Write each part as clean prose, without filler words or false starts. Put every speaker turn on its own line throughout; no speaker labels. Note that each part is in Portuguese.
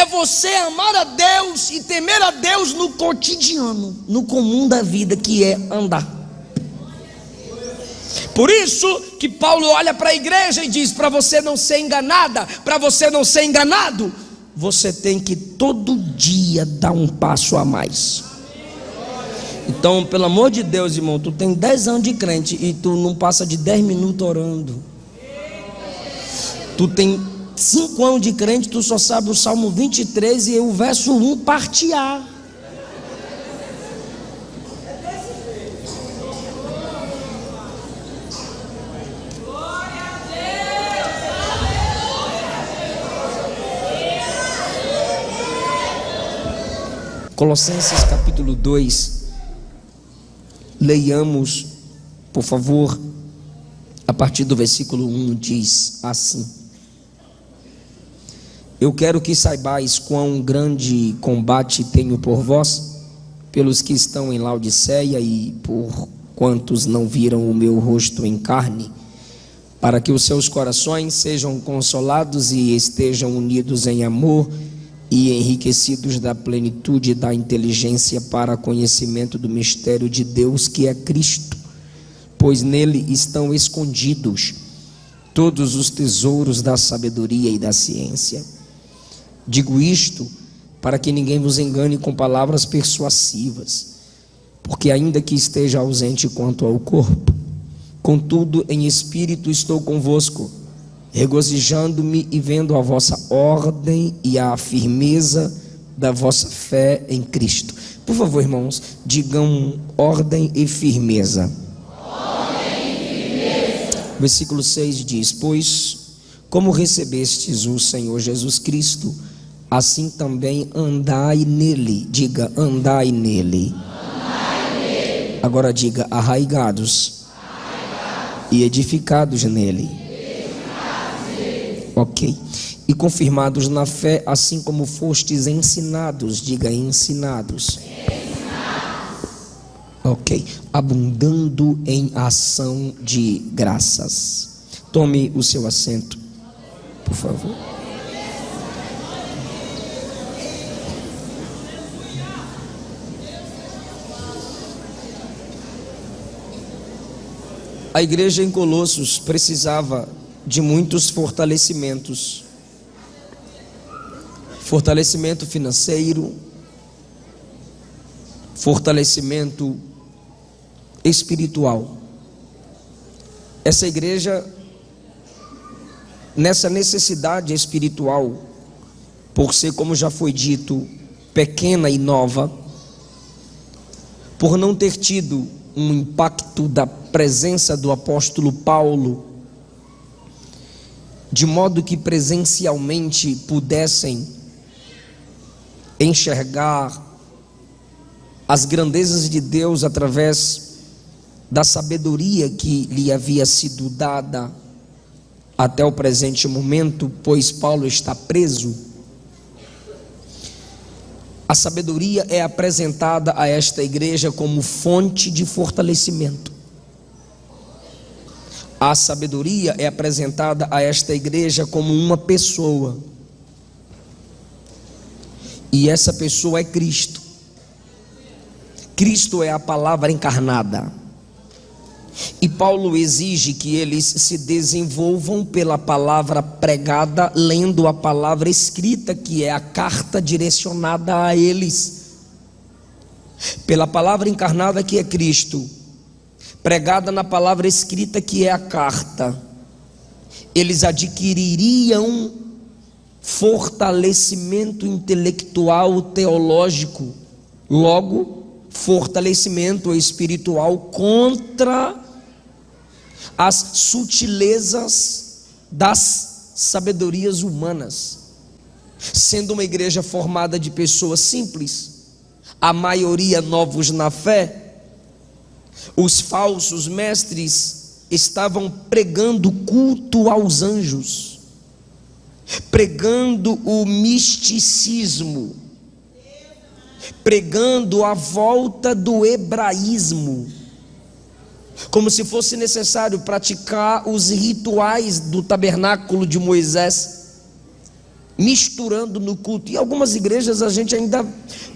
é você amar a Deus e temer a Deus no cotidiano, no comum da vida, que é andar. Por isso que Paulo olha para a igreja e diz: para você não ser enganada, para você não ser enganado, você tem que todo dia dar um passo a mais. Então, pelo amor de Deus, irmão, tu tem 10 anos de crente e tu não passa de 10 minutos orando. Tu tem 5 anos de crente, tu só sabe o Salmo 23 e o verso 1 parte A. Colossenses capítulo 2, leiamos, por favor, a partir do versículo 1, diz assim: eu quero que saibais quão grande combate tenho por vós, pelos que estão em Laodiceia e por quantos não viram o meu rosto em carne, para que os seus corações sejam consolados e estejam unidos em amor e enriquecidos da plenitude da inteligência para conhecimento do mistério de Deus, que é Cristo, pois nele estão escondidos todos os tesouros da sabedoria e da ciência. Digo isto para que ninguém vos engane com palavras persuasivas, porque ainda que esteja ausente quanto ao corpo, contudo em espírito estou convosco, regozijando-me e vendo a vossa ordem e a firmeza da vossa fé em Cristo. Por favor, irmãos, digam ordem e firmeza. Ordem e firmeza. Versículo 6 diz: pois como recebestes o Senhor Jesus Cristo, assim também andai nele. Diga, andai nele. Andai nele. Agora diga, arraigados e edificados nele. Ok. E confirmados na fé, assim como fostes ensinados. Diga, ensinados. Ok. Abundando em ação de graças. Tome o seu assento, por favor. A igreja em Colossos precisava de muitos fortalecimentos. Fortalecimento financeiro, fortalecimento espiritual. Essa igreja, nessa necessidade espiritual, por ser, como já foi dito, pequena e nova, por não ter tido um impacto da presença do apóstolo Paulo, de modo que presencialmente pudessem enxergar as grandezas de Deus através da sabedoria que lhe havia sido dada até o presente momento, pois Paulo está preso. A sabedoria é apresentada a esta igreja como fonte de fortalecimento. A sabedoria é apresentada a esta igreja como uma pessoa. E essa pessoa é Cristo. Cristo é a palavra encarnada. E Paulo exige que eles se desenvolvam pela palavra pregada, lendo a palavra escrita, que é a carta direcionada a eles. Pela palavra encarnada, que é Cristo, pregada na palavra escrita, que é a carta, eles adquiririam fortalecimento intelectual, teológico, logo fortalecimento espiritual contra as sutilezas das sabedorias humanas. Sendo uma igreja formada de pessoas simples, a maioria novos na fé, os falsos mestres estavam pregando culto aos anjos, pregando o misticismo, pregando a volta do hebraísmo, como se fosse necessário praticar os rituais do tabernáculo de Moisés. misturando no culto. E algumas igrejas a gente ainda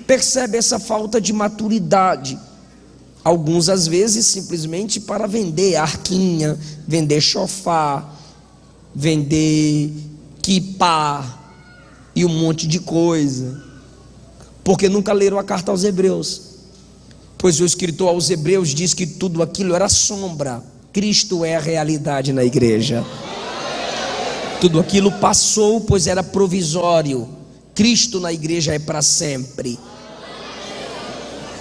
percebe essa falta de maturidade. Alguns às vezes simplesmente para vender arquinha, vender chofar, vender quipá e um monte de coisa, porque nunca leram a carta aos Hebreus. Pois o escritor aos Hebreus diz que tudo aquilo era sombra, Cristo é a realidade na igreja. Tudo aquilo passou, pois era provisório, Cristo na igreja é para sempre.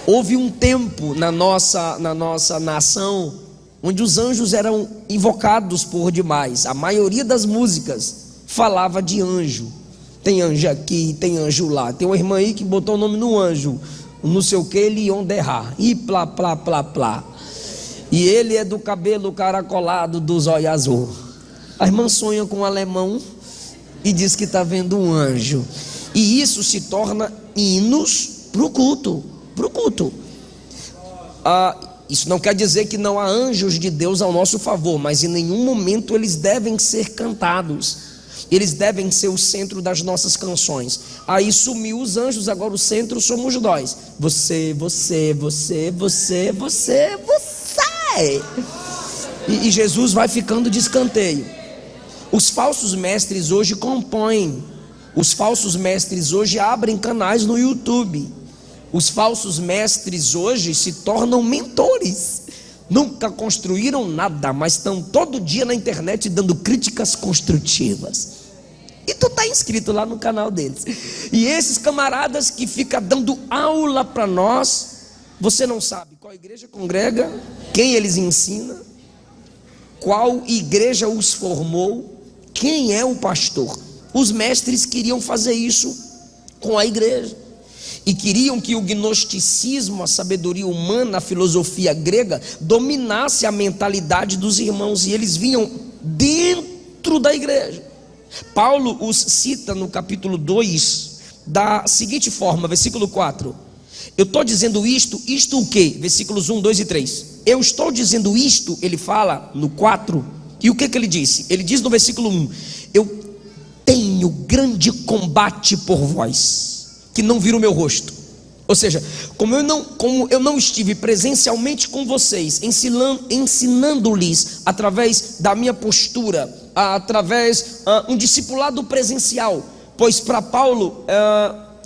Houve um tempo na nossa nação onde os anjos eram invocados por demais. A maioria das músicas falava de anjo. Tem anjo aqui, tem anjo lá. Tem uma irmã aí que botou o nome no anjo, não sei o que, Leon Derrar, e plá, plá, plá, plá. E ele é do cabelo caracolado, dos olhos azul. A irmã sonha com um alemão e diz que está vendo um anjo. E isso se torna hinos para o culto. Isso não quer dizer que não há anjos de Deus ao nosso favor, mas em nenhum momento eles devem ser cantados. Eles devem ser o centro das nossas canções. Aí sumiu os anjos, agora o centro somos nós. Você. E Jesus vai ficando de escanteio. Os falsos mestres hoje compõem. Os falsos mestres hoje abrem canais no YouTube. Os falsos mestres hoje se tornam mentores. Nunca construíram nada, mas estão todo dia na internet dando críticas construtivas. E tu está inscrito lá no canal deles. E esses camaradas que ficam dando aula para nós, você não sabe qual igreja congrega, quem eles ensinam, qual igreja os formou, quem é o pastor. Os mestres queriam fazer isso com a igreja. E queriam que o gnosticismo, a sabedoria humana, a filosofia grega, dominasse a mentalidade dos irmãos. E eles vinham dentro da igreja. Paulo os cita no capítulo 2 da seguinte forma, versículo 4. Eu estou dizendo isto o quê? Versículos 1, 2 e 3. Eu estou dizendo isto, ele fala no 4. E o que ele disse? Ele diz no versículo 1: eu tenho grande combate por vós, que não viram o meu rosto. Ou seja, como eu não estive presencialmente com vocês, ensinando-lhes através da minha postura, através um discipulado presencial, pois para Paulo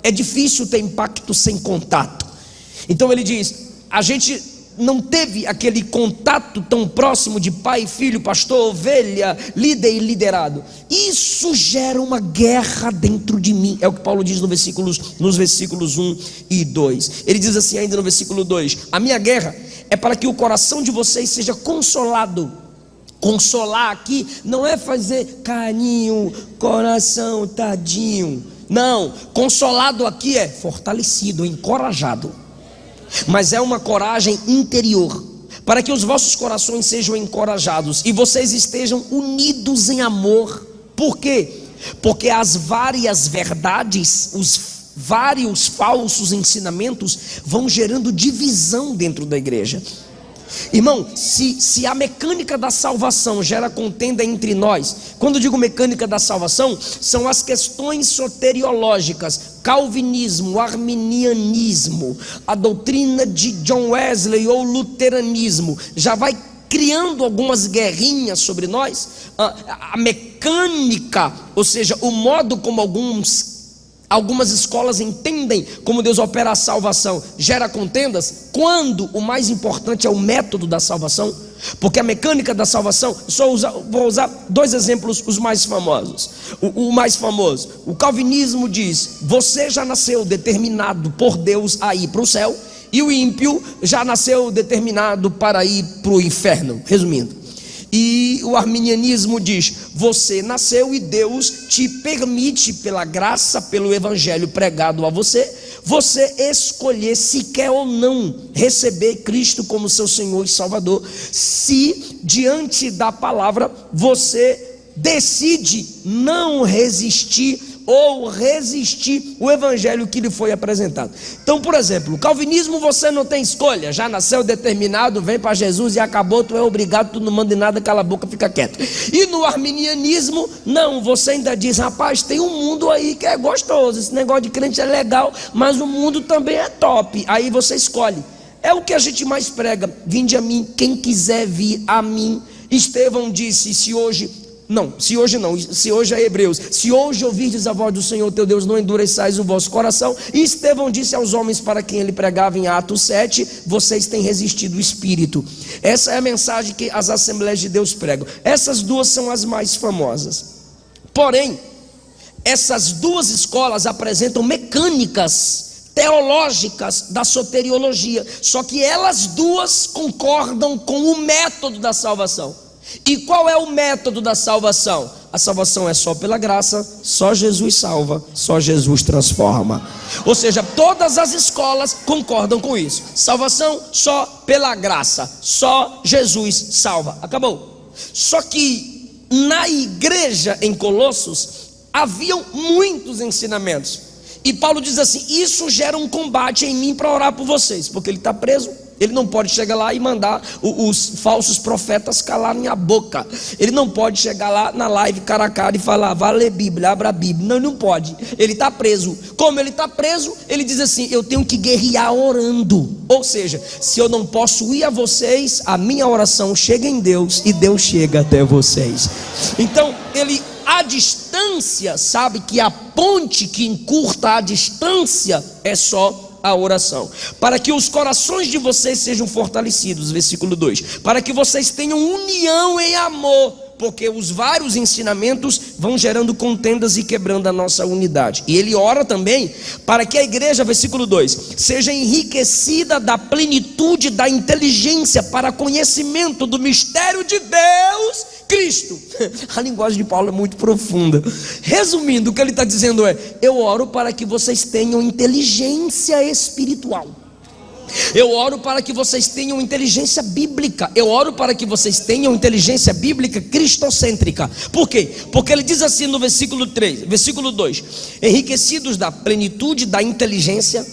é difícil ter impacto sem contato. Então ele diz, a gente não teve aquele contato tão próximo de pai, filho, pastor, ovelha, líder e liderado. Isso gera uma guerra dentro de mim. É o que Paulo diz nos versículos 1 e 2. Ele diz assim ainda no versículo 2: a minha guerra é para que o coração de vocês seja consolado. Consolar aqui não é fazer carinho, coração, tadinho. Não, consolado aqui é fortalecido, encorajado. Mas é uma coragem interior, para que os vossos corações sejam encorajados e vocês estejam unidos em amor. Por quê? Porque as várias verdades, os vários falsos ensinamentos vão gerando divisão dentro da igreja. Irmão, se a mecânica da salvação gera contenda entre nós, quando eu digo mecânica da salvação, são as questões soteriológicas, calvinismo, arminianismo, a doutrina de John Wesley ou luteranismo, já vai criando algumas guerrinhas sobre nós. A mecânica, ou seja, o modo como algumas escolas entendem como Deus opera a salvação, gera contendas, quando o mais importante é o método da salvação. Porque a mecânica da salvação, vou usar dois exemplos, os mais famosos. O mais famoso, o calvinismo diz: você já nasceu determinado por Deus a ir para o céu, e o ímpio já nasceu determinado para ir para o inferno. Resumindo. E o arminianismo diz: você nasceu e Deus te permite, pela graça, pelo evangelho pregado a você, você escolher se quer ou não receber Cristo como seu Senhor e Salvador. Se diante da palavra você decide não resistir ou resistir o evangelho que lhe foi apresentado. Então, por exemplo, o calvinismo você não tem escolha, já nasceu determinado, vem para Jesus e acabou, tu é obrigado, tu não manda nada, cala a boca, fica quieto. E no arminianismo, não, você ainda diz, rapaz, tem um mundo aí que é gostoso, esse negócio de crente é legal, mas o mundo também é top, aí você escolhe. É o que a gente mais prega, vinde a mim, quem quiser vir a mim. Estevão disse, se hoje é Hebreus, se hoje ouvirdes a voz do Senhor teu Deus, não endureçais o vosso coração. E Estevão disse aos homens para quem ele pregava em Atos 7, vocês têm resistido o Espírito. Essa é a mensagem que as Assembleias de Deus pregam. Essas duas são as mais famosas. Porém, essas duas escolas apresentam mecânicas teológicas da soteriologia, só que elas duas concordam com o método da salvação. E qual é o método da salvação? A salvação é só pela graça, só Jesus salva, só Jesus transforma. Ou seja, todas as escolas concordam com isso. Salvação só pela graça, só Jesus salva. Acabou. Só que na igreja em Colossos haviam muitos ensinamentos. E Paulo diz assim, isso gera um combate em mim para orar por vocês, porque ele está preso, ele não pode chegar lá e mandar os falsos profetas calarem a boca, ele não pode chegar lá na live cara a cara e falar, vai ler Bíblia, abra a Bíblia, não, ele não pode, ele está preso. Como ele está preso, ele diz assim, eu tenho que guerrear orando, ou seja, se eu não posso ir a vocês, a minha oração chega em Deus e Deus chega até vocês. Então ele, a distância, sabe que a ponte que encurta a distância é só a oração, para que os corações de vocês sejam fortalecidos, versículo 2, para que vocês tenham união em amor, porque os vários ensinamentos vão gerando contendas e quebrando a nossa unidade. E ele ora também para que a igreja, versículo 2, seja enriquecida da plenitude da inteligência para conhecimento do mistério de Deus, Cristo. A linguagem de Paulo é muito profunda. Resumindo, o que ele está dizendo é, eu oro para que vocês tenham inteligência espiritual. Eu oro para que vocês tenham inteligência bíblica. Eu oro para que vocês tenham inteligência bíblica cristocêntrica. Por quê? Porque ele diz assim no versículo 2, enriquecidos da plenitude da inteligência.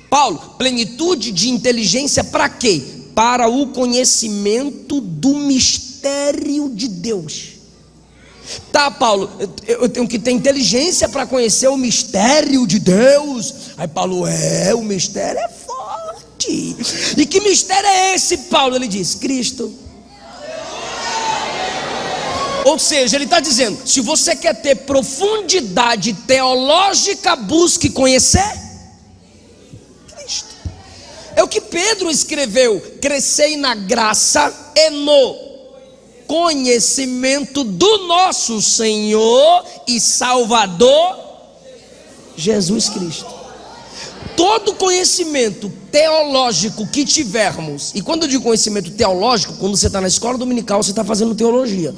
Paulo, plenitude de inteligência para quê? Para o conhecimento do mistério de Deus. Tá, Paulo, eu tenho que ter inteligência para conhecer o mistério de Deus. Aí Paulo, o mistério é forte. E que mistério é esse, Paulo? Ele diz, Cristo. Ou seja, ele está dizendo, se você quer ter profundidade teológica, busque conhecer Cristo. É o que Pedro escreveu, crescei na graça e no conhecimento do nosso Senhor e Salvador Jesus Cristo. Todo conhecimento teológico que tivermos, e quando eu digo conhecimento teológico, quando você está na escola dominical, você está fazendo teologia.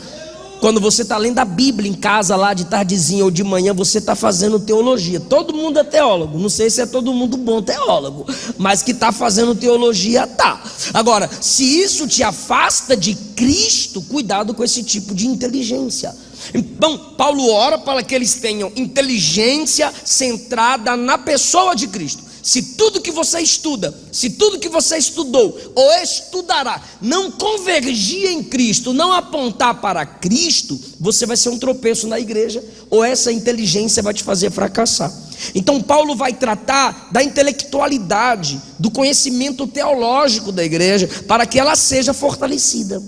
Quando você está lendo a Bíblia em casa lá de tardezinha ou de manhã, você está fazendo teologia. Todo mundo é teólogo, não sei se é todo mundo bom teólogo, mas que está fazendo teologia, tá. Agora, se isso te afasta de Cristo, cuidado com esse tipo de inteligência. Então, Paulo ora para que eles tenham inteligência centrada na pessoa de Cristo. Se tudo que você estuda, se tudo que você estudou ou estudará não convergir em Cristo, não apontar para Cristo, você vai ser um tropeço na igreja, ou essa inteligência vai te fazer fracassar. Então Paulo vai tratar da intelectualidade, do conhecimento teológico da igreja, para que ela seja fortalecida.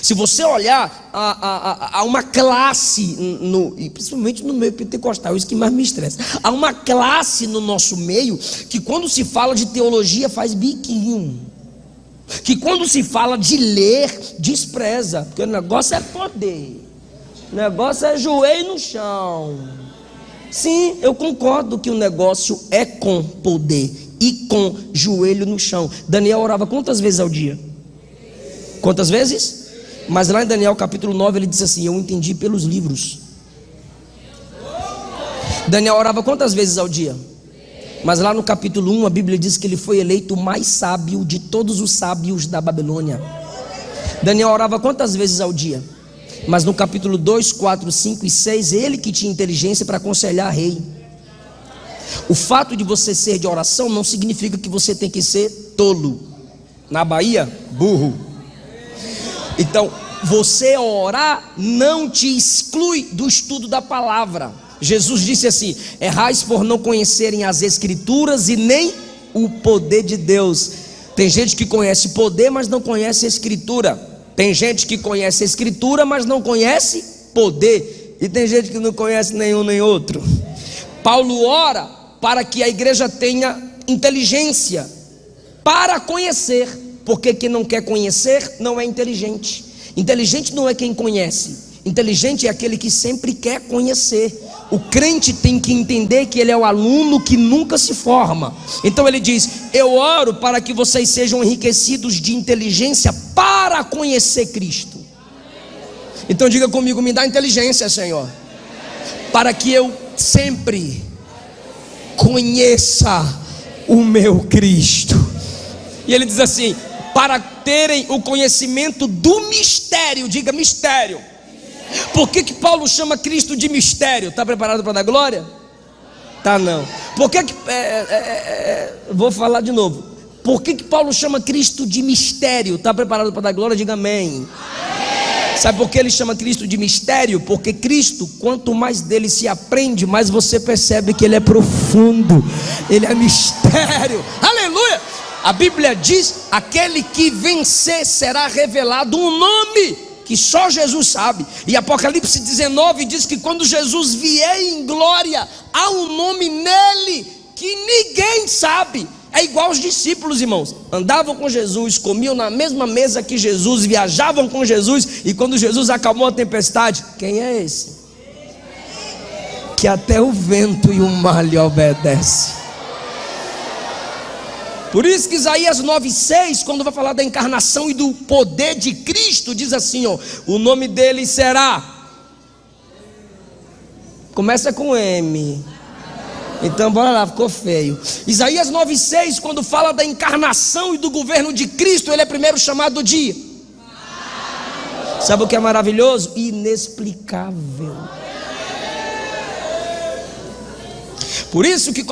Se você olhar há uma classe, e principalmente no meio pentecostal, isso que mais me estressa, há uma classe no nosso meio que quando se fala de teologia faz biquinho, que quando se fala de ler despreza, porque o negócio é poder, o negócio é joelho no chão. Sim, eu concordo que o negócio é com poder e com joelho no chão. Daniel orava quantas vezes ao dia? Quantas vezes? Mas lá em Daniel capítulo 9 ele diz assim, eu entendi pelos livros. Daniel orava quantas vezes ao dia? Mas lá no capítulo 1 a Bíblia diz que ele foi eleito o mais sábio de todos os sábios da Babilônia. Daniel orava quantas vezes ao dia? Mas no capítulo 2, 4, 5 e 6, ele que tinha inteligência para aconselhar rei. O fato de você ser de oração não significa que você tem que ser tolo. Na Bahia, burro. Então, você orar não te exclui do estudo da palavra. Jesus disse assim: errais por não conhecerem as escrituras e nem o poder de Deus. Tem gente que conhece poder, mas não conhece a escritura. Tem gente que conhece a escritura, mas não conhece poder. E tem gente que não conhece nenhum nem outro. Paulo ora para que a igreja tenha inteligência para conhecer, porque quem não quer conhecer não é inteligente. Inteligente não é quem conhece, inteligente é aquele que sempre quer conhecer. O crente tem que entender que ele é o aluno que nunca se forma. Então ele diz: eu oro para que vocês sejam enriquecidos de inteligência para conhecer Cristo. Então diga comigo: me dá inteligência, Senhor, para que eu sempre conheça o meu Cristo. E ele diz assim: para terem o conhecimento do mistério. Diga mistério. Por que Paulo chama Cristo de mistério? Está preparado para dar glória? Tá não. Por que vou falar de novo. Por que Paulo chama Cristo de mistério? Está preparado para dar glória? Diga amém. Sabe por que ele chama Cristo de mistério? Porque Cristo, quanto mais dele se aprende, mais você percebe que ele é profundo, ele é mistério. Aleluia! A Bíblia diz: aquele que vencer será revelado um nome que só Jesus sabe. E Apocalipse 19 diz que quando Jesus vier em glória, há um nome nele que ninguém sabe. É igual aos discípulos, irmãos. Andavam com Jesus, comiam na mesma mesa que Jesus, viajavam com Jesus. E quando Jesus acalmou a tempestade, quem é esse? Que até o vento e o mar lhe obedecem. Por isso que Isaías 9,6, quando vai falar da encarnação e do poder de Cristo, diz assim, ó: o nome dele será, começa com M. Então bora lá, ficou feio. Isaías 9,6, quando fala da encarnação e do governo de Cristo, ele é primeiro chamado de, sabe o que é maravilhoso? Inexplicável. Por isso que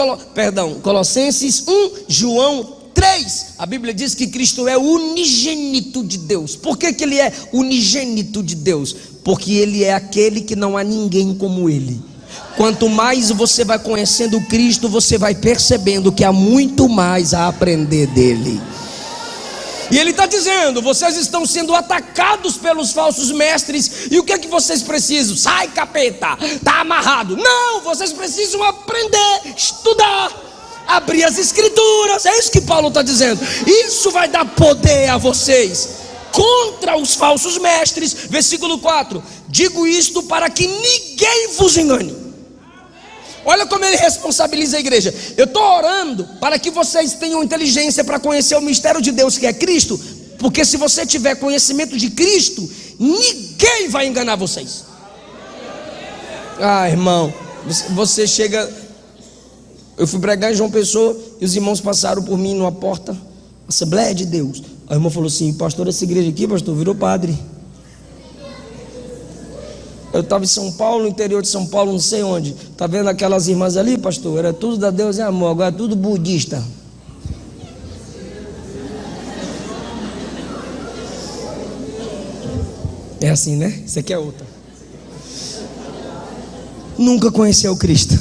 Colossenses 1, João 3, a Bíblia diz que Cristo é o unigênito de Deus. Por que ele é unigênito de Deus? Porque ele é aquele que não há ninguém como ele. Quanto mais você vai conhecendo Cristo, você vai percebendo que há muito mais a aprender dele. E ele está dizendo: vocês estão sendo atacados pelos falsos mestres. E o que é que vocês precisam? Sai, capeta, está amarrado. Não, vocês precisam aprender, estudar, abrir as escrituras. É isso que Paulo está dizendo. Isso vai dar poder a vocês contra os falsos mestres. Versículo 4: digo isto para que ninguém vos engane. Olha como ele responsabiliza a igreja. Eu estou orando para que vocês tenham inteligência para conhecer o mistério de Deus, que é Cristo. Porque se você tiver conhecimento de Cristo, ninguém vai enganar vocês. Ah, irmão, você chega... Eu fui pregar em João Pessoa e os irmãos passaram por mim numa porta, Assembleia de Deus. A irmã falou assim: pastor, essa igreja aqui, pastor, virou padre. Eu estava em São Paulo, no interior de São Paulo, não sei onde. Está vendo aquelas irmãs ali, pastor? Era tudo da Deus e amor, agora é tudo budista. É assim, né? Isso aqui é outra. Nunca conheceu Cristo.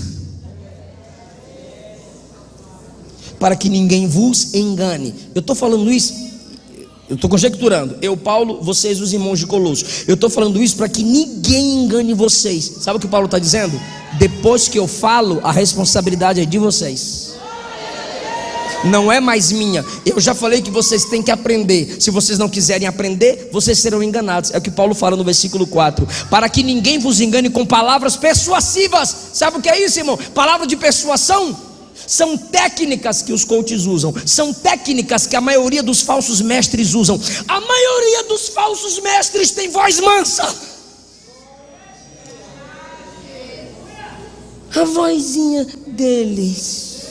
Para que ninguém vos engane. Eu estou falando isso, eu estou conjecturando. Eu, Paulo, vocês, os irmãos de Colosso. Eu estou falando isso para que ninguém engane vocês. Sabe o que Paulo está dizendo? Depois que eu falo, a responsabilidade é de vocês, não é mais minha. Eu já falei que vocês têm que aprender. Se vocês não quiserem aprender, vocês serão enganados. É o que Paulo fala no versículo 4: para que ninguém vos engane com palavras persuasivas. Sabe o que é isso, irmão? Palavra de persuasão são técnicas que os coaches usam, são técnicas que a maioria dos falsos mestres usam. A maioria dos falsos mestres tem voz mansa. A vozinha deles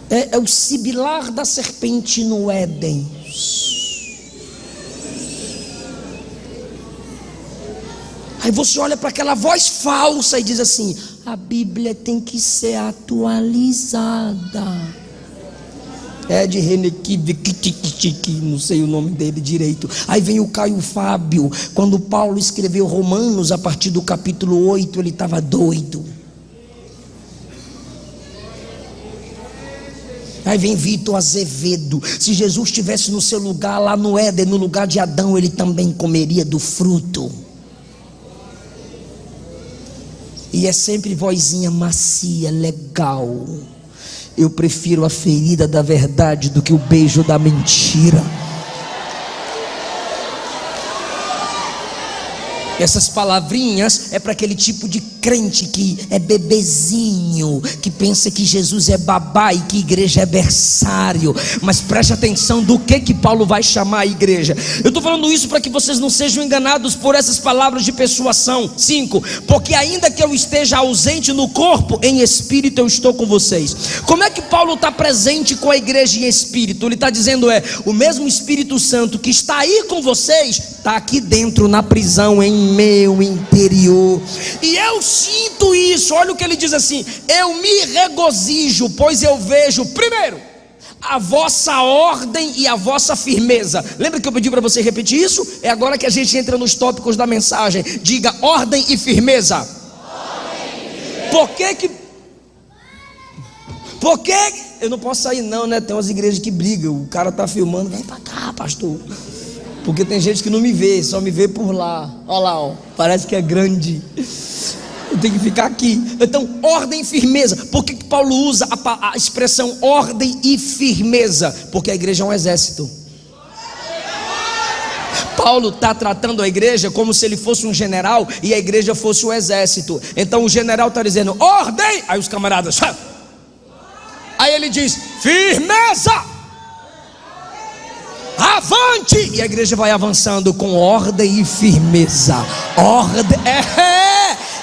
é o sibilar da serpente no Éden. Aí você olha para aquela voz falsa e diz assim: a Bíblia tem que ser atualizada. É de Renequi, não sei o nome dele direito. Aí vem o Caio Fábio. Quando Paulo escreveu Romanos, a partir do capítulo 8, ele estava doido. Aí vem Vitor Azevedo. Se Jesus estivesse no seu lugar lá no Éden, no lugar de Adão, ele também comeria do fruto. E é sempre vozinha macia, legal. Eu prefiro a ferida da verdade do que o beijo da mentira. Essas palavrinhas é para aquele tipo de crente que é bebezinho, que pensa que Jesus é babá e que igreja é berçário. Mas preste atenção do que Paulo vai chamar a igreja. Eu estou falando isso para que vocês não sejam enganados por essas palavras de persuasão. 5, porque ainda que eu esteja ausente no corpo, em espírito eu estou com vocês. Como é que Paulo está presente com a igreja em espírito? Ele está dizendo o mesmo Espírito Santo que está aí com vocês, está aqui dentro na prisão, em meu interior. E eu sinto isso. Olha o que ele diz assim: eu me regozijo, pois eu vejo, primeiro, a vossa ordem e a vossa firmeza. Lembra que eu pedi para você repetir isso? É agora que a gente entra nos tópicos da mensagem. Diga: ordem e firmeza. Por que eu não posso sair não, né? Tem umas igrejas que brigam. O cara tá filmando: vem para cá, pastor. Porque tem gente que não me vê, só me vê por lá. Olha lá, ó, parece que é grande. Eu tenho que ficar aqui. Então, ordem e firmeza. Por que Paulo usa a expressão ordem e firmeza? Porque a igreja é um exército. Paulo está tratando a igreja como se ele fosse um general e a igreja fosse o exército. Então o general está dizendo: ordem. Aí os camaradas: aí ele diz: firmeza, avante. E a igreja vai avançando com ordem e firmeza. Ordem,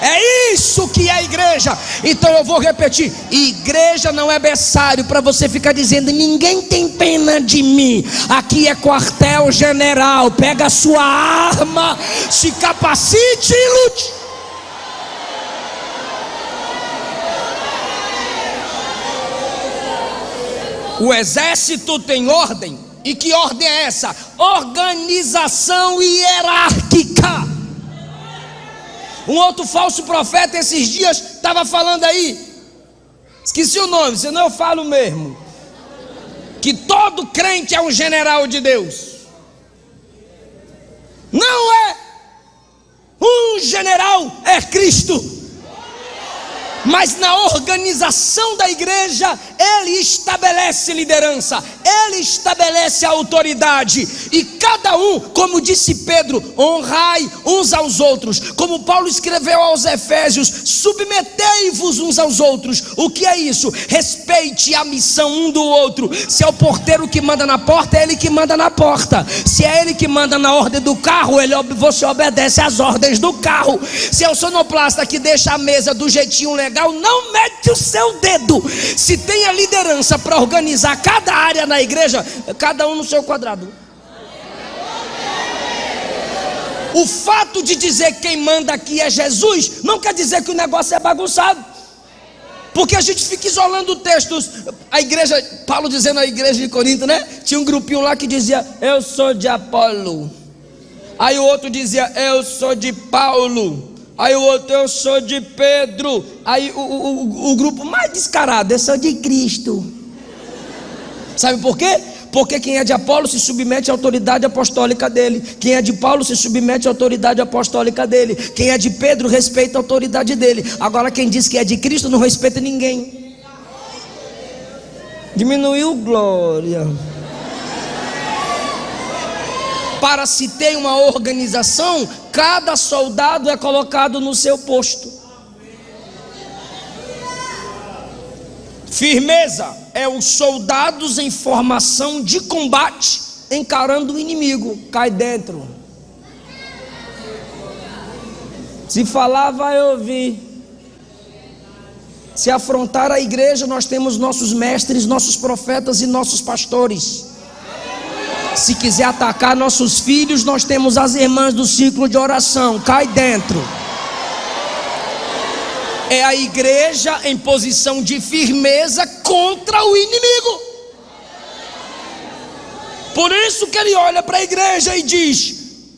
é isso que é a igreja. Então eu vou repetir: igreja não é berçário para você ficar dizendo ninguém tem pena de mim. Aqui é quartel general. Pega a sua arma, se capacite e lute. O exército tem ordem. E que ordem é essa? Organização hierárquica. Um outro falso profeta esses dias estava falando aí, esqueci o nome, senão eu falo mesmo, que todo crente é um general de Deus. Não é. Um general é Cristo. Mas na organização da igreja, ele estabelece liderança, ele estabelece autoridade. E cada um, como disse Pedro, honrai uns aos outros. Como Paulo escreveu aos Efésios: submetei-vos uns aos outros. O que é isso? Respeite a missão um do outro. Se é o porteiro que manda na porta, é ele que manda na porta. Se é ele que manda na ordem do carro, você obedece às ordens do carro. Se é o sonoplasta que deixa a mesa do jeitinho legal, não mete o seu dedo. Se tem a liderança para organizar cada área na igreja, cada um no seu quadrado. O fato de dizer quem manda aqui é Jesus não quer dizer que o negócio é bagunçado. Porque a gente fica isolando textos. A igreja, Paulo dizendo à igreja de Corinto, né? Tinha um grupinho lá que dizia: eu sou de Apolo. Aí o outro dizia: eu sou de Paulo. Aí o outro: eu sou de Pedro. Aí o grupo mais descarado: eu sou de Cristo. Sabe por quê? Porque quem é de Apolo se submete à autoridade apostólica dele. Quem é de Paulo se submete à autoridade apostólica dele. Quem é de Pedro respeita a autoridade dele. Agora quem diz que é de Cristo não respeita ninguém. Diminuiu, glória. Para se ter uma organização, cada soldado é colocado no seu posto. Firmeza é os soldados em formação de combate encarando o inimigo. Cai dentro. Se falar, vai ouvir. Se afrontar a igreja, nós temos nossos mestres, nossos profetas e nossos pastores. Se quiser atacar nossos filhos, nós temos as irmãs do ciclo de oração. Cai dentro. É a igreja em posição de firmeza contra o inimigo. Por isso que ele olha para a igreja e diz: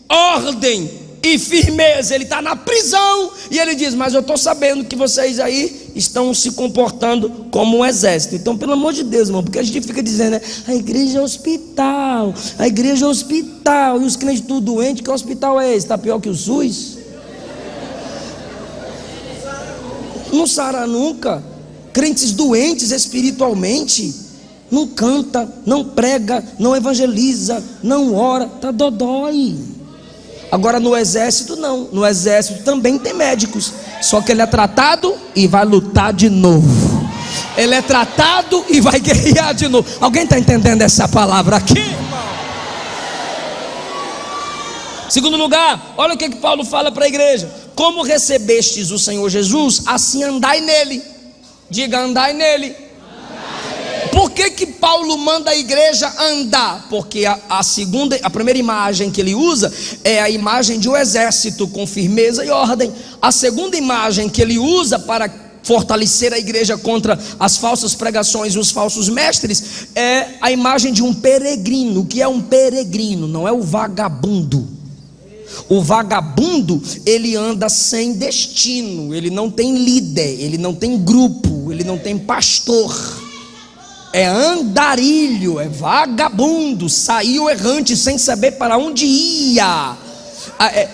ordem e firmeza. Ele está na prisão e ele diz: mas eu estou sabendo que vocês aí estão se comportando como um exército. Então, pelo amor de Deus, irmão, porque a gente fica dizendo, né? A igreja é hospital, a igreja é hospital, e os crentes tudo doentes, que hospital é esse? Está pior que o SUS? Não sara nunca. Crentes doentes espiritualmente, não canta, não prega, não evangeliza, não ora, está dodói. Agora no exército não, no exército também tem médicos, só que ele é tratado e vai lutar de novo. Ele é tratado e vai guerrear de novo. Alguém está entendendo essa palavra aqui, irmão? Segundo lugar, olha o que Paulo fala para a igreja: como recebestes o Senhor Jesus, assim andai nele. Diga: andai nele. Por que Paulo manda a igreja andar? Porque a primeira imagem que ele usa é a imagem de um exército com firmeza e ordem. A segunda imagem que ele usa para fortalecer a igreja contra as falsas pregações e os falsos mestres é a imagem de um peregrino. O que é um peregrino? Não é o vagabundo. O vagabundo, ele anda sem destino, ele não tem líder, ele não tem grupo, ele não tem pastor. É andarilho, é vagabundo, saiu errante sem saber para onde ia.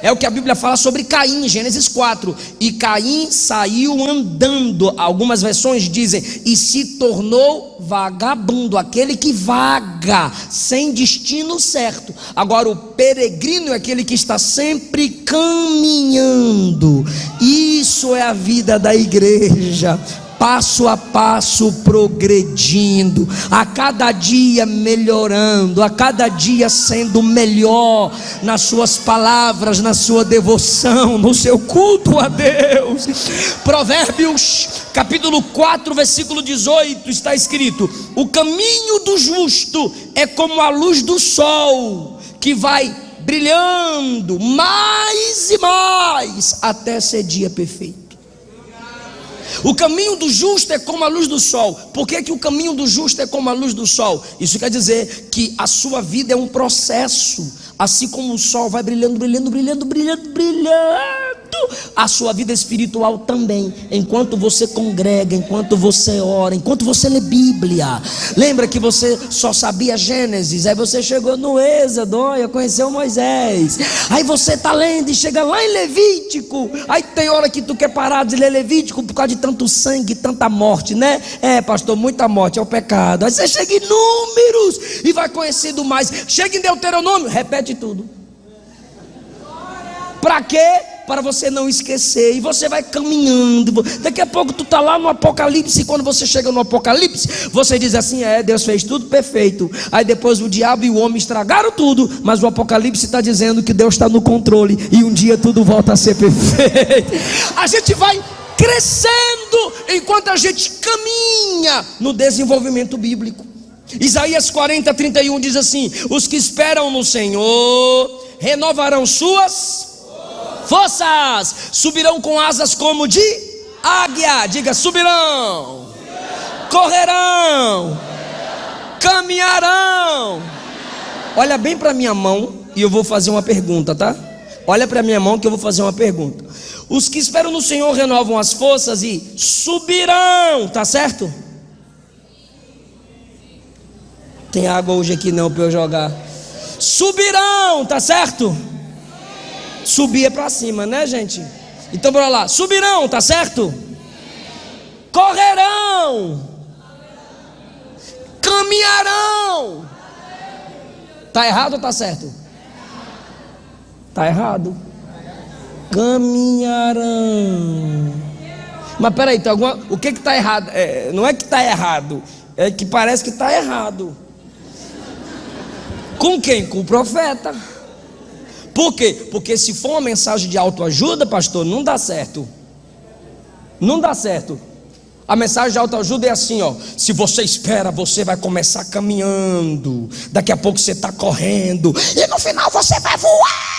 É o que a Bíblia fala sobre Caim, Gênesis 4. E Caim saiu andando. Algumas versões dizem: e se tornou vagabundo, aquele que vaga, sem destino certo. Agora o peregrino é aquele que está sempre caminhando. Isso é a vida da igreja, passo a passo progredindo, a cada dia melhorando, a cada dia sendo melhor nas suas palavras, na sua devoção, no seu culto a Deus. Provérbios capítulo 4 versículo 18 está escrito: o caminho do justo é como a luz do sol, que vai brilhando mais e mais até ser dia perfeito. O caminho do justo é como a luz do sol. Por que o caminho do justo é como a luz do sol? Isso quer dizer que a sua vida é um processo. Assim como o sol vai brilhando, brilhando, brilhando, brilhando, brilhando, a sua vida espiritual também. Enquanto você congrega, enquanto você ora, enquanto você lê Bíblia. Lembra que você só sabia Gênesis, aí você chegou no Êxodo, conheceu Moisés. Aí você está lendo e chega lá em Levítico. Aí tem hora que tu quer parar de ler Levítico por causa de tanto sangue, tanta morte, né? É, pastor, muita morte é o pecado. Aí você chega em Números e vai conhecendo mais. Chega em Deuteronômio, repete tudo. Para quê? Para você não esquecer. E você vai caminhando. Daqui a pouco tu está lá no Apocalipse. E quando você chega no Apocalipse, você diz assim: Deus fez tudo perfeito. Aí depois o diabo e o homem estragaram tudo. Mas o Apocalipse está dizendo que Deus está no controle, e um dia tudo volta a ser perfeito. A gente vai crescendo enquanto a gente caminha no desenvolvimento bíblico. Isaías 40:31 diz assim: os que esperam no Senhor renovarão suas forças, subirão com asas como de águia. Diga: subirão, correrão, caminharão. Olha bem para minha mão e eu vou fazer uma pergunta, tá? Olha para minha mão que eu vou fazer uma pergunta. Os que esperam no Senhor renovam as forças e subirão, tá certo? Tem água hoje aqui não para eu jogar. Subirão, tá certo? Subir é para cima, né, gente? Então bora lá. Subirão, tá certo? Correrão, caminharão. Tá errado ou tá certo? Tá errado. Caminharão. Mas peraí, então, o que está errado? Não é que está errado, é que parece que está errado. Com quem? Com o profeta. Por quê? Porque se for uma mensagem de autoajuda, pastor, não dá certo. Não dá certo. A mensagem de autoajuda é assim, ó: se você espera, você vai começar caminhando, daqui a pouco você está correndo, e no final você vai voar.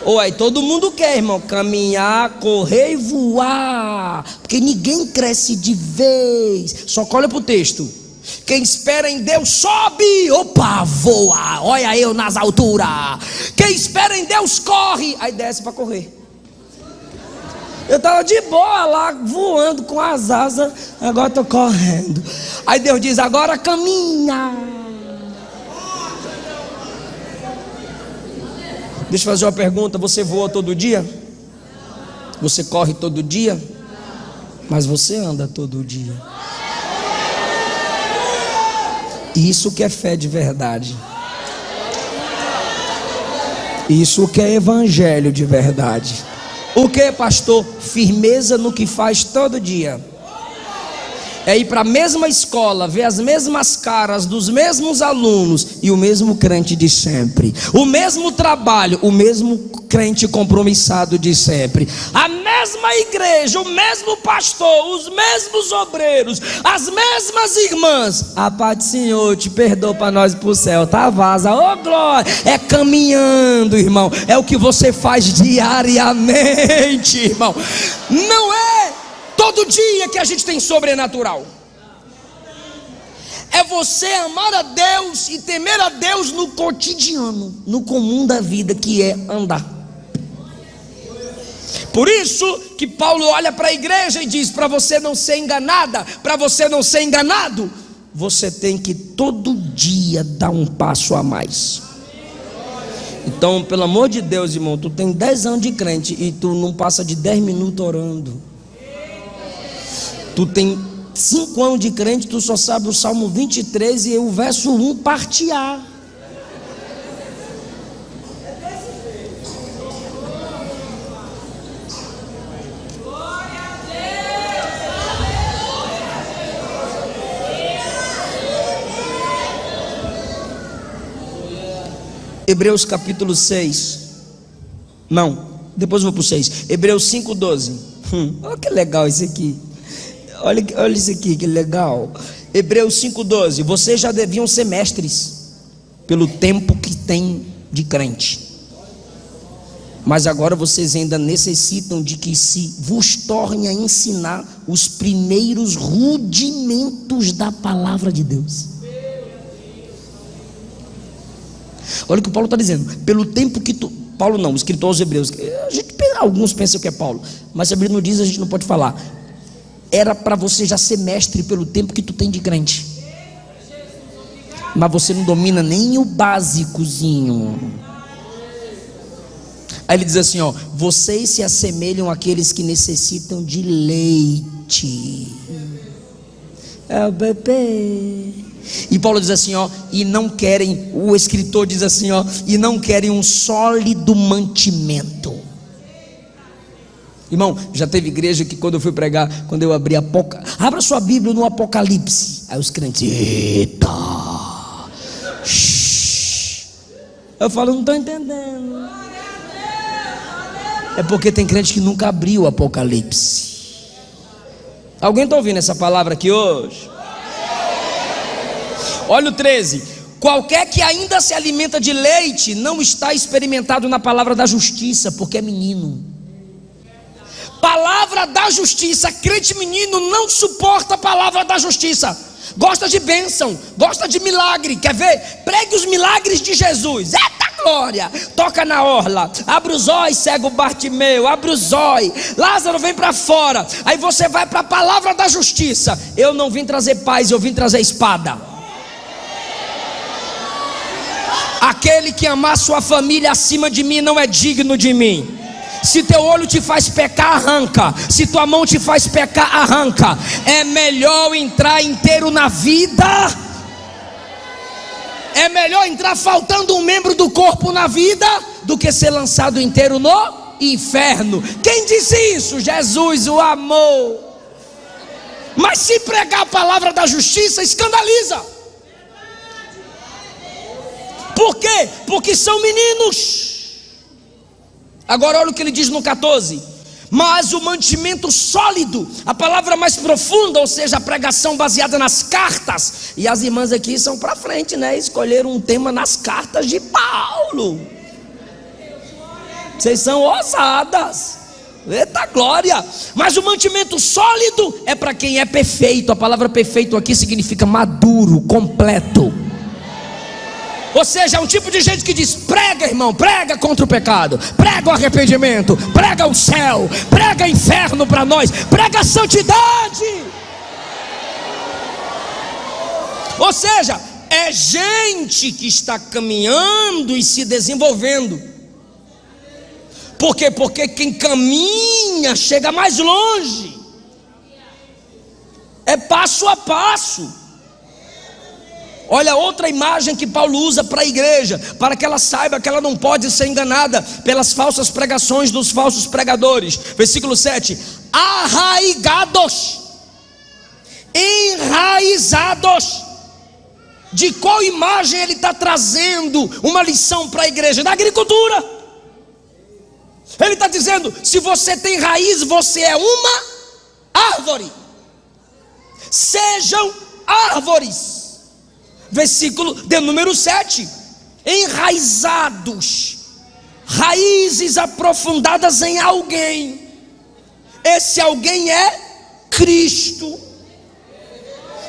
Ou aí todo mundo quer, irmão, caminhar, correr e voar, porque ninguém cresce de vez. Só olha para o texto: quem espera em Deus sobe, opa, voa, olha eu nas alturas. Quem espera em Deus corre, aí desce para correr. Eu estava de boa lá, voando com as asas, agora estou correndo. Aí Deus diz: agora caminha. Deixa eu fazer uma pergunta: você voa todo dia? Você corre todo dia? Mas você anda todo dia. Isso que é fé de verdade. Isso que é evangelho de verdade. O que, pastor? Firmeza no que faz todo dia. É ir para a mesma escola, ver as mesmas caras dos mesmos alunos e o mesmo crente de sempre. O mesmo trabalho, o mesmo crente compromissado de sempre. A mesma igreja, o mesmo pastor, os mesmos obreiros, as mesmas irmãs. A paz do Senhor te perdoa para nós ir para o céu, tá? Vaza, ô glória. É caminhando, irmão. É o que você faz diariamente, irmão. Não é todo dia que a gente tem sobrenatural. É você amar a Deus e temer a Deus no cotidiano, no comum da vida, que é andar. Por isso que Paulo olha para a igreja e diz: para você não ser enganada, para você não ser enganado, você tem que todo dia dar um passo a mais. Então, pelo amor de Deus, irmão, tu tem 10 anos de crente e tu não passa de 10 minutos orando. Tu tem 5 anos de crente, tu só sabe o Salmo 23 e o verso 1 parte A. Hebreus capítulo 6. Não, depois eu vou para o 6. Hebreus 5:12. Olha que legal isso aqui. Olha isso aqui, que legal. Hebreus 5:12. Vocês já deviam ser mestres pelo tempo que tem de crente, mas agora vocês ainda necessitam de que se vos torne a ensinar os primeiros rudimentos da palavra de Deus. Olha o que o Paulo está dizendo. Pelo tempo que tu... Paulo não, o escritor aos Hebreus. Alguns pensam que é Paulo, mas se a Bíblia não diz, a gente não pode falar. Era para você já ser mestre pelo tempo que tu tem de crente, mas você não domina nem o básicozinho. Aí ele diz assim, ó: vocês se assemelham àqueles que necessitam de leite. É o bebê. E Paulo diz assim, ó: e não querem, o escritor diz assim, ó: e não querem um sólido mantimento. Irmão, já teve igreja que quando eu fui pregar, quando eu abri abra sua Bíblia no Apocalipse. Aí os crentes: eita, eu falo: não estou entendendo. É porque tem crente que nunca abriu o Apocalipse. Alguém está ouvindo essa palavra aqui hoje? Olha o 13: qualquer que ainda se alimenta de leite não está experimentado na palavra da justiça, porque é menino. Palavra da justiça. Crente menino não suporta a palavra da justiça. Gosta de bênção, gosta de milagre. Quer ver? Pregue os milagres de Jesus. Eita glória! Toca na orla, abre os olhos, cego Bartimeu, abre os olhos, Lázaro vem para fora. Aí você vai para a palavra da justiça. Eu não vim trazer paz, eu vim trazer espada. Aquele que amar sua família acima de mim não é digno de mim. Se teu olho te faz pecar, arranca. Se tua mão te faz pecar, arranca. É melhor entrar inteiro na vida. É melhor entrar faltando um membro do corpo na vida do que ser lançado inteiro no inferno. Quem disse isso? Jesus, o amor. Mas se pregar a palavra da justiça, escandaliza. Por quê? Porque são meninos. Agora olha o que ele diz no 14: Mas o mantimento sólido, a palavra mais profunda, ou seja, a pregação baseada nas cartas. E as irmãs aqui são para frente, né? Escolheram um tema nas cartas de Paulo. Vocês são ousadas. Eita glória! Mas o mantimento sólido é para quem é perfeito. A palavra perfeito aqui significa maduro, completo. Ou seja, é um tipo de gente que diz: prega, irmão, prega contra o pecado, prega o arrependimento, prega o céu, prega inferno para nós, prega a santidade. Ou seja, é gente que está caminhando e se desenvolvendo. Por quê? Porque quem caminha chega mais longe. É passo a passo. Olha outra imagem que Paulo usa para a igreja, para que ela saiba que ela não pode ser enganada pelas falsas pregações dos falsos pregadores. Versículo 7: arraigados, enraizados. De qual imagem ele está trazendo uma lição para a igreja? Da agricultura. Ele está dizendo: se você tem raiz, você é uma árvore. Sejam árvores. Versículo de número 7: enraizados, raízes aprofundadas em alguém. Esse alguém é Cristo.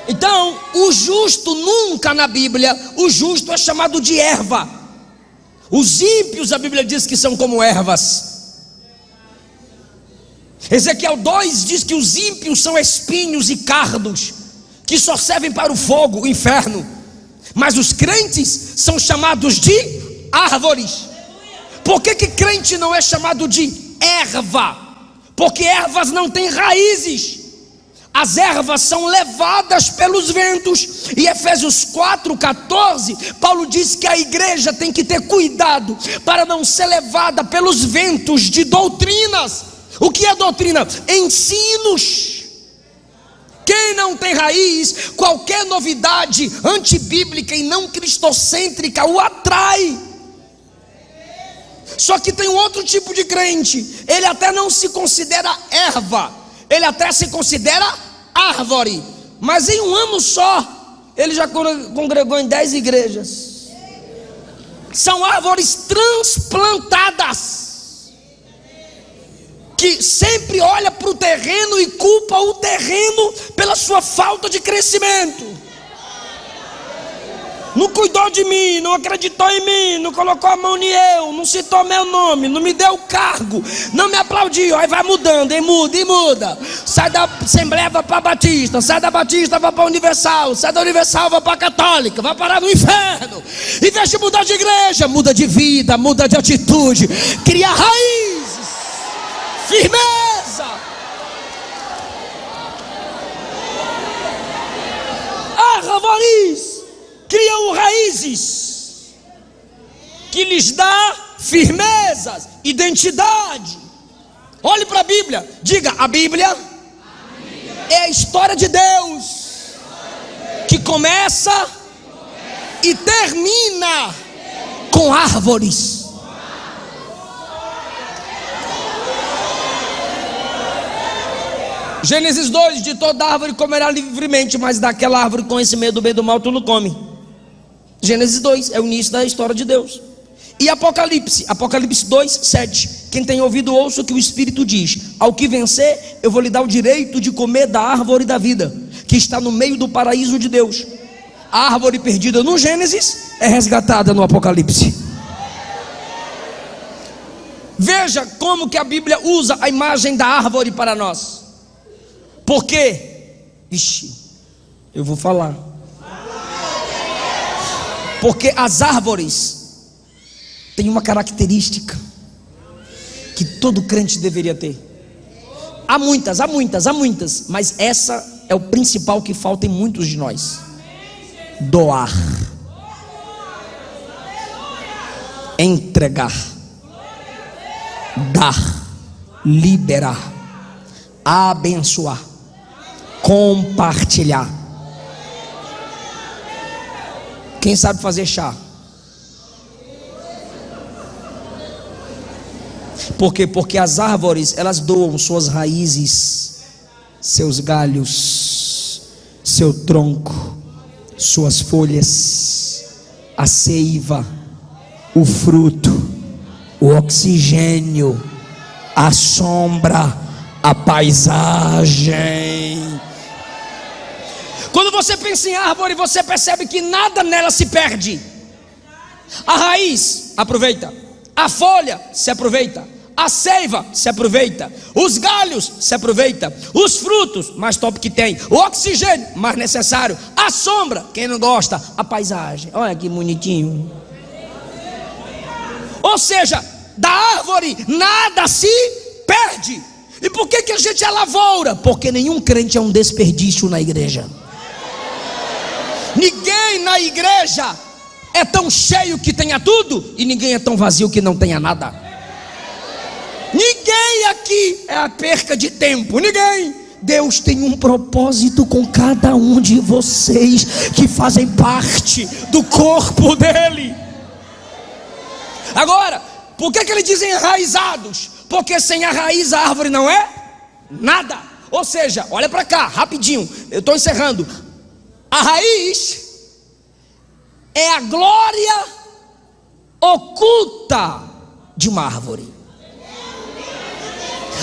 Então, o justo nunca na Bíblia, o justo é chamado de erva. Os ímpios, a Bíblia diz que são como ervas. Ezequiel 2 diz que os ímpios são espinhos e cardos, que só servem para o fogo, o inferno. Mas os crentes são chamados de árvores. Por que crente não é chamado de erva? Porque ervas não têm raízes. As ervas são levadas pelos ventos. E Efésios 4,14, Paulo diz que a igreja tem que ter cuidado para não ser levada pelos ventos de doutrinas. O que é doutrina? Ensinos. Quem não tem raiz, qualquer novidade antibíblica e não cristocêntrica o atrai. Só que tem um outro tipo de crente. Ele até não se considera erva, ele até se considera árvore. Mas em um ano só, ele já congregou em 10 igrejas. São árvores transplantadas, que sempre olha para o terreno e culpa o terreno pela sua falta de crescimento. Não cuidou de mim, não acreditou em mim, não colocou a mão em eu, não citou meu nome, não me deu cargo, não me aplaudiu. Aí vai mudando, e muda. Sai da Assembleia, vai para a Batista, sai da Batista, vai para a Universal, sai da Universal, vai para a Católica, vai parar no inferno. Em vez de mudar de igreja, muda de vida, muda de atitude, cria raízes, firmeza. Árvores criam raízes que lhes dá firmeza, identidade. Olhe para a Bíblia, diga: a Bíblia é a história de Deus que começa e termina com árvores. Gênesis 2: de toda árvore comerá livremente, mas daquela árvore conhecimento do bem e do mal tu não come. Gênesis 2 é o início da história de Deus. E Apocalipse 2, 7: quem tem ouvido ouça o que o Espírito diz: ao que vencer eu vou lhe dar o direito de comer da árvore da vida, que está no meio do paraíso de Deus. A árvore perdida no Gênesis é resgatada no Apocalipse. Veja como que a Bíblia usa a imagem da árvore para nós. Por quê? Eu vou falar. Porque as árvores têm uma característica que todo crente deveria ter. Há muitas, mas essa é o principal que falta em muitos de nós: doar, entregar, dar, liberar, abençoar, compartilhar. Quem sabe fazer chá? Por quê? Porque as árvores, elas doam suas raízes, seus galhos, seu tronco, suas folhas, a seiva, o fruto, o oxigênio, a sombra, a paisagem. Quando você pensa em árvore, você percebe que nada nela se perde. A raiz aproveita, a folha se aproveita, a seiva se aproveita, os galhos se aproveita, os frutos mais top que tem, o oxigênio mais necessário, a sombra, quem não gosta, a paisagem. Olha que bonitinho. Ou seja, da árvore nada se perde. E por que a gente é lavoura? Porque nenhum crente é um desperdício na igreja. Ninguém na igreja é tão cheio que tenha tudo, e ninguém é tão vazio que não tenha nada. Ninguém aqui é a perca de tempo, ninguém. Deus tem um propósito com cada um de vocês que fazem parte do corpo dele. Agora, por que ele diz enraizados? Porque sem a raiz a árvore não é nada. Ou seja, olha para cá, rapidinho, eu estou encerrando. A raiz é a glória oculta de uma árvore.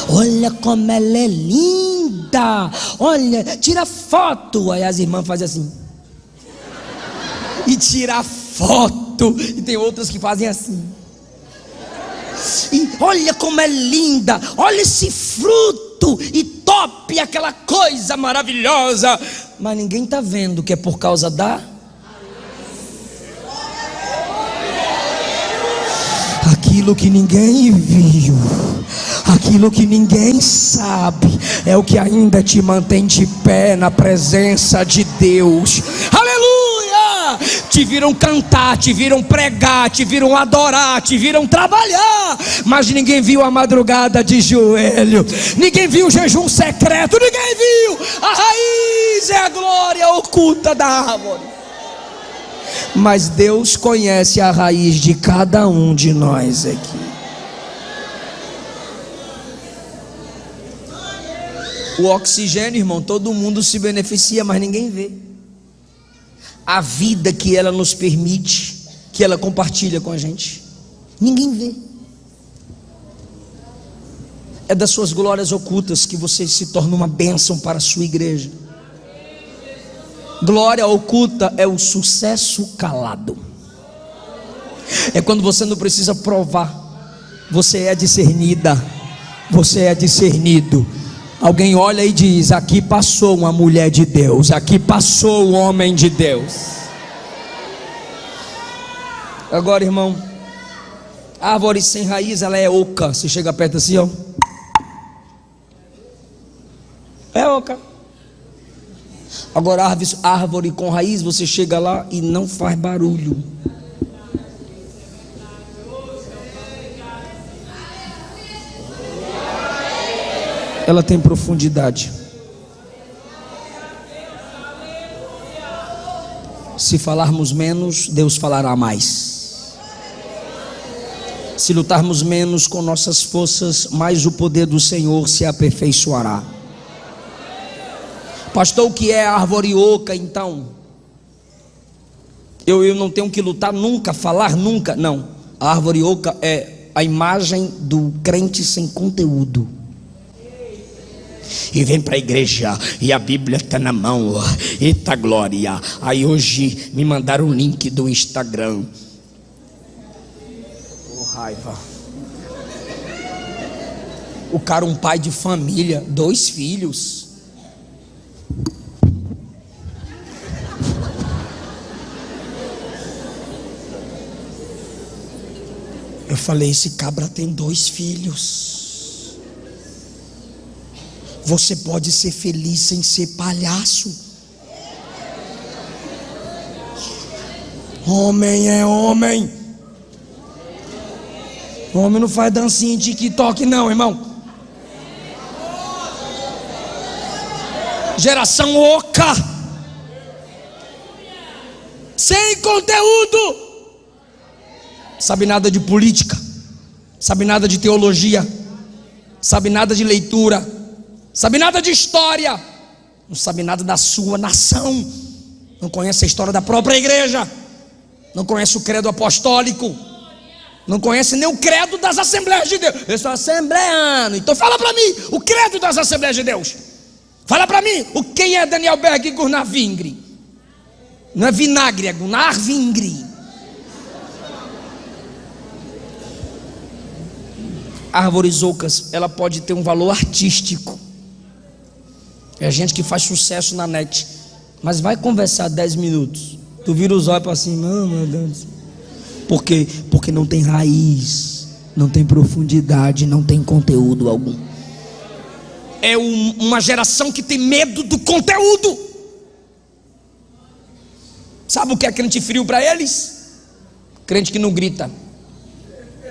Olha como ela é linda. Olha, tira foto. Aí as irmãs fazem assim e tira foto. E tem outras que fazem assim. E olha como é linda. Olha esse fruto e top, aquela coisa maravilhosa. Mas ninguém está vendo que é por causa da aquilo que ninguém viu, aquilo que ninguém sabe, é o que ainda te mantém de pé na presença de Deus. Aleluia! Te viram cantar, te viram pregar, te viram adorar, te viram trabalhar, mas ninguém viu a madrugada de joelho, ninguém viu o jejum secreto, ninguém viu. A raiz é a glória oculta da árvore. Mas Deus conhece a raiz de cada um de nós aqui. O oxigênio, irmão, todo mundo se beneficia, mas ninguém vê. A vida que ela nos permite, que ela compartilha com a gente, ninguém vê. É das suas glórias ocultas que você se torna uma bênção para a sua igreja. Glória oculta é o sucesso calado. É quando você não precisa provar. Você é discernida. Você é discernido. Alguém olha e diz: aqui passou uma mulher de Deus, aqui passou um homem de Deus. Agora, irmão, a árvore sem raiz, ela é oca. Você chega perto assim, ó, é oca. Agora, árvore com raiz, você chega lá e não faz barulho. Ela tem profundidade. Se falarmos menos, Deus falará mais. Se lutarmos menos com nossas forças, mais o poder do Senhor se aperfeiçoará. Pastor, o que é árvore oca então? Eu não tenho que lutar nunca, falar nunca. Não, a árvore oca é a imagem do crente sem conteúdo. E vem para a igreja e a Bíblia está na mão. Eita glória. Aí hoje me mandaram o link do Instagram. Oh, raiva. O cara, um pai de família, 2 filhos. Eu falei: esse cabra tem 2 filhos. Você pode ser feliz sem ser palhaço. Homem é homem. Homem não faz dancinha em TikTok não, irmão. Geração oca, sem conteúdo. Sabe nada de política,
sabe nada de teologia, sabe nada de leitura, sabe nada de história, não sabe nada da sua nação, não conhece a história da própria igreja, não conhece o credo apostólico, não conhece nem o credo das Assembleias de Deus. Eu sou assembleano, então fala para mim o credo das Assembleias de Deus. Fala para mim quem é Daniel Berg Gunnar Vingre. Não é vinagre, é Gunnar Vingre. Árvores ocas, ela pode ter um valor artístico. É gente que faz sucesso na net, mas vai conversar 10 minutos, tu vira os olhos para cima, meu Deus. Por quê? Porque não tem raiz, não tem profundidade, não tem conteúdo algum. É uma geração que tem medo do conteúdo. Sabe o que é crente frio para eles? Crente que não grita.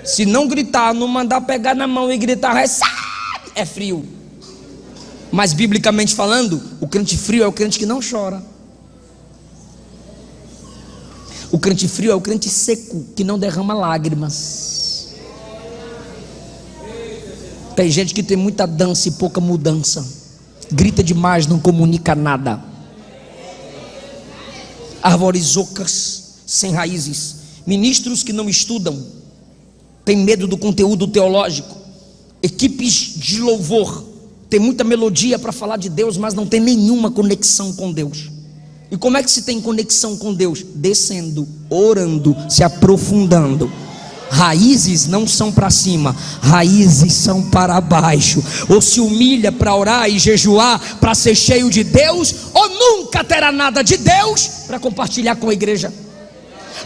Se não gritar, não mandar pegar na mão e gritar, é frio. Mas biblicamente falando, o crente frio é o crente que não chora. O crente frio é o crente seco, que não derrama lágrimas. Tem gente que tem muita dança e pouca mudança, grita demais, não comunica nada. Árvores ocas, sem raízes. Ministros que não estudam, tem medo do conteúdo teológico. Equipes de louvor, tem muita melodia para falar de Deus, mas não tem nenhuma conexão com Deus. E como é que se tem conexão com Deus? Descendo, orando, se aprofundando. Raízes não são para cima, raízes são para baixo. Ou se humilha para orar e jejuar para ser cheio de Deus, ou nunca terá nada de Deus para compartilhar com a igreja.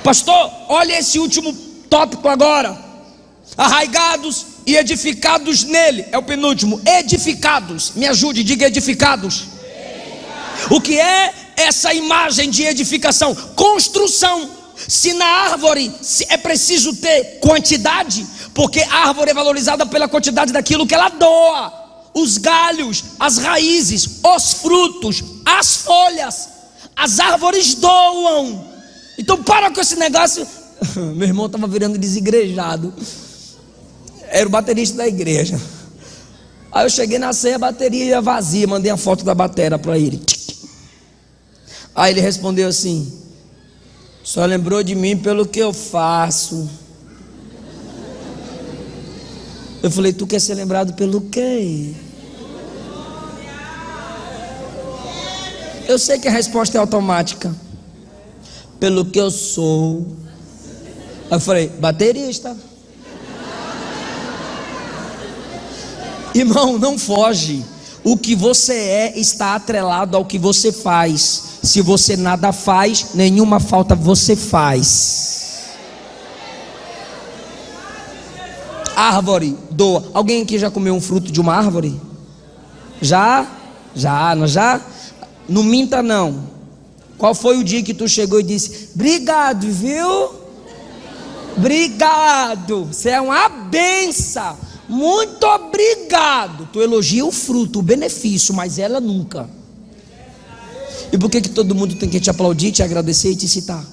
Pastor, olha esse último tópico agora. Arraigados e edificados nele, é o penúltimo. Edificados, me ajude, diga edificados. O que é essa imagem de edificação? Construção. Se na árvore é preciso ter quantidade, porque a árvore é valorizada pela quantidade daquilo que ela doa. Os galhos, as raízes, os frutos, as folhas, as árvores doam. Então para com esse negócio. Meu irmão estava virando desigrejado, era o baterista da igreja. Aí eu cheguei na ceia, a bateria ia vazia, mandei a foto da bateria para ele. Aí ele respondeu assim: só lembrou de mim pelo que eu faço. Eu falei: tu quer ser lembrado pelo quê? Eu sei que a resposta é automática. Pelo que eu sou. Aí eu falei: baterista. Irmão, não foge. O que você é está atrelado ao que você faz. Se você nada faz, nenhuma falta você faz. Árvore doa. Alguém aqui já comeu um fruto de uma árvore? Já? Já? Não minta não. Qual foi o dia que tu chegou e disse: obrigado, viu? Obrigado, você é uma benção. Muito obrigado. Tu elogia o fruto, o benefício, mas ela nunca. E por que todo mundo tem que te aplaudir, te agradecer e te citar?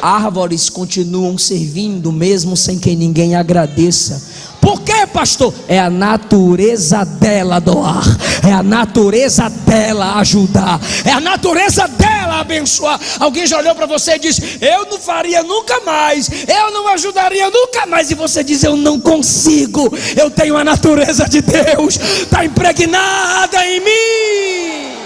Árvores continuam servindo mesmo sem que ninguém agradeça. Por quê, pastor? É a natureza dela doar, é a natureza dela ajudar, é a natureza dela abençoar. Alguém já olhou para você e disse: eu não faria nunca mais, eu não ajudaria nunca mais. E você diz: eu não consigo, eu tenho a natureza de Deus, está impregnada em mim.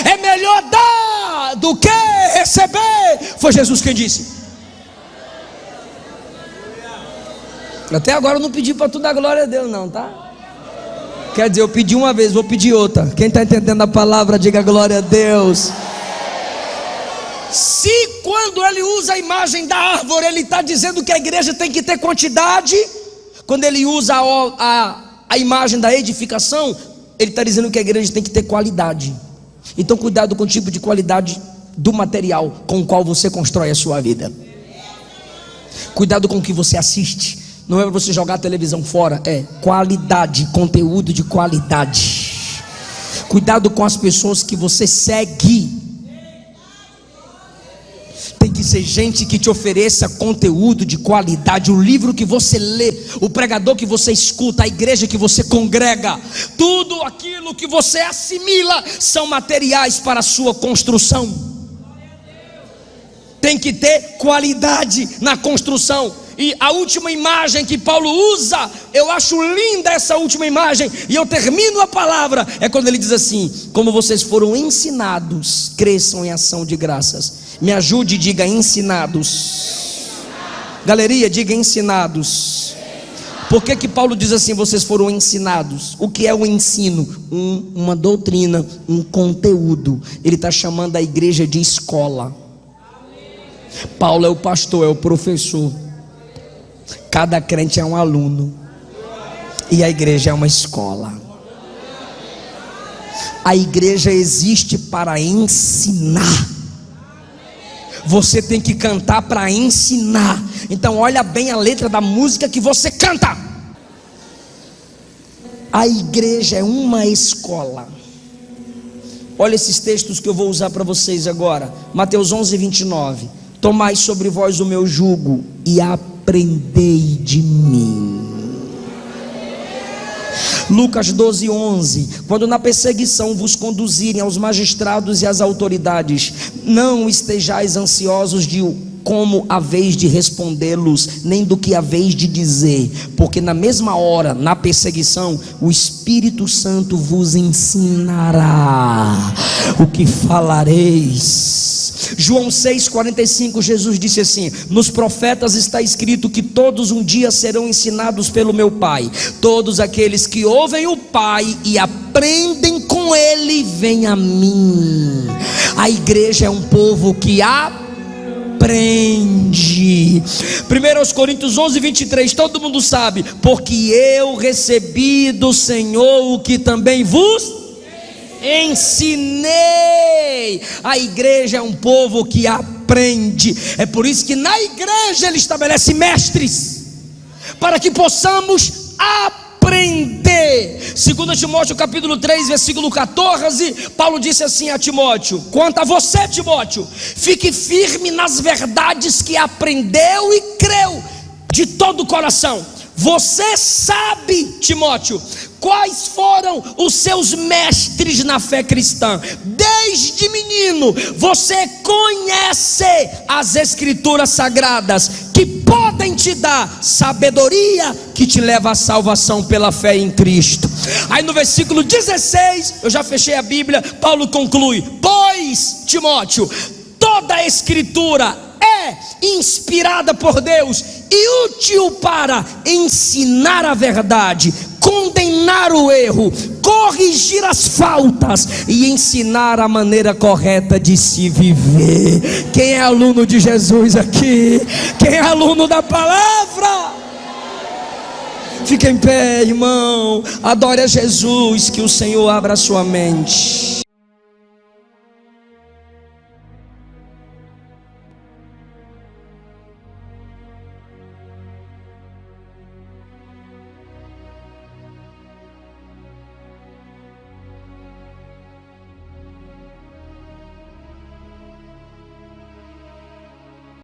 É melhor dar do que receber. Foi Jesus quem disse. Até agora eu não pedi para tu dar glória a Deus não, tá? Quer dizer, eu pedi uma vez, vou pedir outra. Quem está entendendo a palavra, diga glória a Deus. Se quando ele usa a imagem da árvore, ele está dizendo que a igreja tem que ter quantidade. Quando ele usa a imagem da edificação, ele está dizendo que a igreja tem que ter qualidade. Então cuidado com o tipo de qualidade do material com o qual você constrói a sua vida. Cuidado com o que você assiste. Não é para você jogar a televisão fora, é qualidade, conteúdo de qualidade. Cuidado com as pessoas que você segue. Tem que ser gente que te ofereça conteúdo de qualidade, o livro que você lê, o pregador que você escuta, a igreja que você congrega, tudo aquilo que você assimila são materiais para a sua construção. Tem que ter qualidade na construção. E a última imagem que Paulo usa, eu acho linda essa última imagem, e eu termino a palavra, é quando ele diz assim: como vocês foram ensinados, cresçam em ação de graças. Me ajude e diga ensinados. Galeria, diga ensinados. Por que Paulo diz assim, vocês foram ensinados? O que é o ensino? Uma doutrina, um conteúdo. Ele está chamando a igreja de escola. Paulo é o pastor, é o professor. Cada crente é um aluno. E a igreja é uma escola. A igreja existe para ensinar. Você tem que cantar para ensinar. Então olha bem a letra da música que você canta. A igreja é uma escola. Olha esses textos que eu vou usar para vocês agora. Mateus 11:29. Tomai sobre vós o meu jugo e aprendei de mim. Lucas 12:11. Quando na perseguição vos conduzirem aos magistrados e às autoridades, não estejais ansiosos de como a vez de respondê-los, nem do que a vez de dizer, porque na mesma hora, na perseguição, o Espírito Santo vos ensinará o que falareis. João 6:45, Jesus disse assim: nos profetas está escrito que todos um dia serão ensinados pelo meu Pai. Todos aqueles que ouvem o Pai e aprendem com Ele, vêm a mim. A igreja é um povo que aprende. 1 Coríntios 11:23, todo mundo sabe: porque eu recebi do Senhor o que também vos ensinei. A igreja é um povo que aprende. É por isso que na igreja ele estabelece mestres, para que possamos aprender. 2 Timóteo capítulo 3 versículo 14, Paulo disse assim a Timóteo: quanto a você, Timóteo, fique firme nas verdades que aprendeu e creu de todo o coração. Você sabe, Timóteo, quais foram os seus mestres na fé cristã. Desde menino você conhece as escrituras sagradas, que podem te dar sabedoria que te leva à salvação pela fé em Cristo. Aí no versículo 16, eu já fechei a Bíblia, Paulo conclui: pois, Timóteo, toda a escritura é inspirada por Deus e útil para ensinar a verdade, condenar o erro, corrigir as faltas e ensinar a maneira correta de se viver. Quem é aluno de Jesus aqui? Quem é aluno da palavra? Fica em pé, irmão. Adore a Jesus, que o Senhor abra a sua mente.